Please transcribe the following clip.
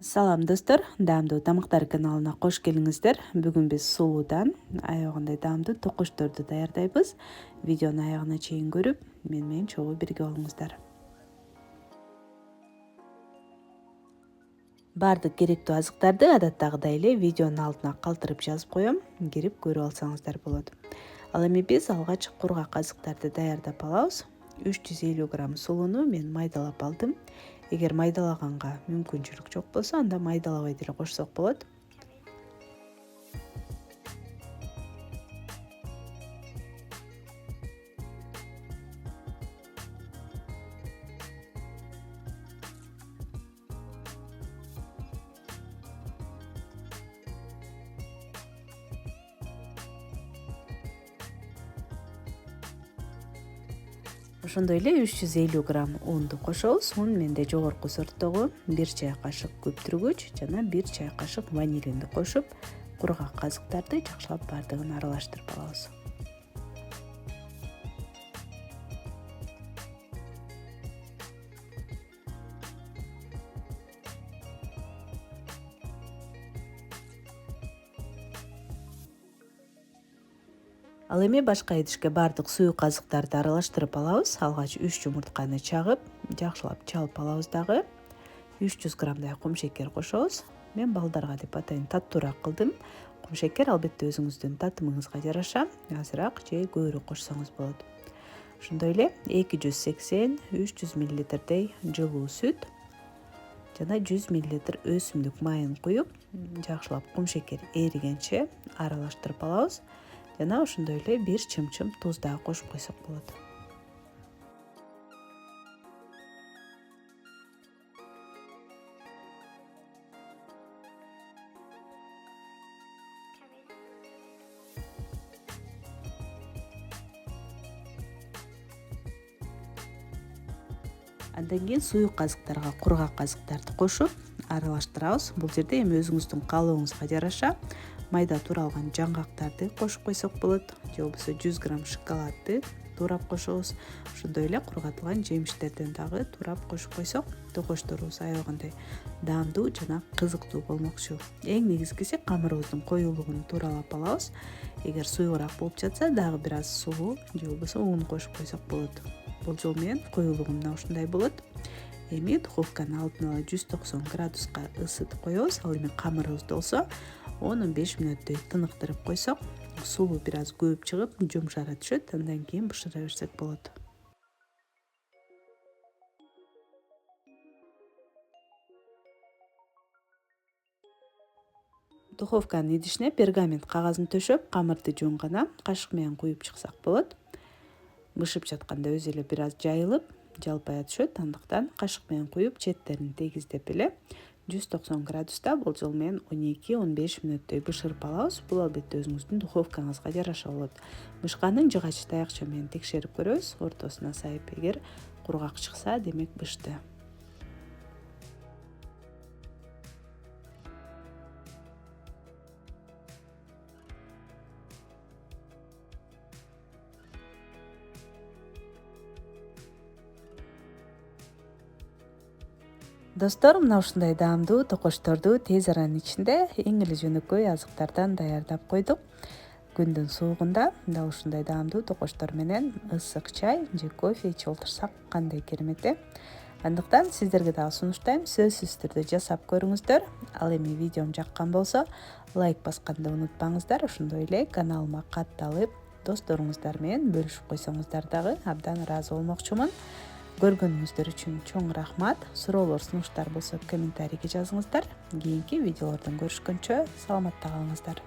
Салам достор, даамдуу тамактар каналына кош келиңиздер. Бүгүн биз сулуудан аябагандай даамдуу токочторду даярдайбыз. Видеону аягына чейин көрүп, менен чогуу бирге болуңуздар. Бардык керектүү азыктарды адаттагыдай эле видеонун алдына калтырып жазып коем, кирип көрүп алсаңыздар болот. Ал эми биз алгач кургак азыктарды даярдап алабыз. 350 грамм сулууну мен майдалап алдым. Эгер майдалаганга мүмкүнчүлүк жок болсо, анда майдалабай деле кошсок болот. Ошондой эле 350 грамм унду кошобуз. Ун менде жогорку сорттогу 1 чай кашык көптүргүч жана 1 чай кашык ванилинди кошуп, кургак азыктарды жакшылап бардыгын аралаштырып алабыз. Ал эми башка идишке бардык суюк азыктарды аралаштырып алабыз. Алгач 3 жумуртканы чагып, жакшылап чалып алабыз дагы. 300 граммдай кум шекер кошобуз. Мен балдарга деп атайын таттуураак кылдым. Кум шекер албетте өзүңүздүн татымыңызга жараша, азыраак же көбүрөөк кошсоңуз болот. Ошондой эле 280-300 мл жылуу сүт жана 100 мл өсүмдүк майын куюп, жакшылап кум шекер эригенче аралаштырып алабыз. Жана ошондой эле 1 чымчым туз дагы кошуп койсок болот. Андан кийин суюк азыктарга кургак азыктарды кошуп аралаштырабыз. Бул жерде эми өзүңүздүн каалооңузга жараша майда тууралган жаңгактарды кошуп койсок болот, же болбосо 100 грамм шоколадты туурап кошобуз. Ошондой эле кургатылган жемиштерден дагы туурап кошуп койсок, токочторубуз аябагандай даамдуу жана кызыктуу болмокчу. Эң негизгиси камырыбыздын коюулугун тууралап алабыз. Эгер суюгураак болуп жатса, дагы бир аз суу же болбосо ун кошуп койсок болот. Бул жол менен коюулугу мына ушундай болот. Эми духовканы алдын ала 190 градуска ысытып коебуз. Ал эми камырыбызды болсо 10-15 мүнөттөй тыныктырып койсок, сулуу бир аз көбүп чыгып, жумшара түшөт, андан кийин бышыра берсек болот. Духовканын идишине пергамент кагазын төшөп, камырды жөн гана кашык менен куюп чыксак болот. Бышып жатканда өзү эле бир аз жайылып, жалпая түшөт, андыктан кашык менен куюп, четтерин тегиздеп эле 190 градуста болжол менен 12-15 мүнөттөй бышырып алабыз. Бул албетте өзүңүздүн духовкаңызга жараша болот. Бышканын жыгач таякча менен текшерип көрөбүз. Ортосуна сайып, эгер кургак чыкса, демек бышты. Достор, мына ушундай даамдуу токочторду тез аранын ичинде эң эле жөнөкөй азыктардан даярдап койдук. Күндүн суугунда мына ушундай даамдуу токочтор менен ысык чай же кофе ичип олтурсак кандай керемет э? Андыктан сиздерге дагы сунуштайм, сөзсүз түрдө жасап көрүңүздөр. Ал эми видеом жаккан болсо, лайк басканды унутпаңыздар. Ошондой эле каналыма катталып, досторуңуздар менен бөлүшүп койсоңуздар дагы абдан ыраазы болмокчумун. Көргөнүңүздөр үчүн чоң рахмат. Суроолор, сунуштар болсо комментарийге жазыңыздар. Кийинки видеолордон көрүшкөнчө саламатта калыңыздар.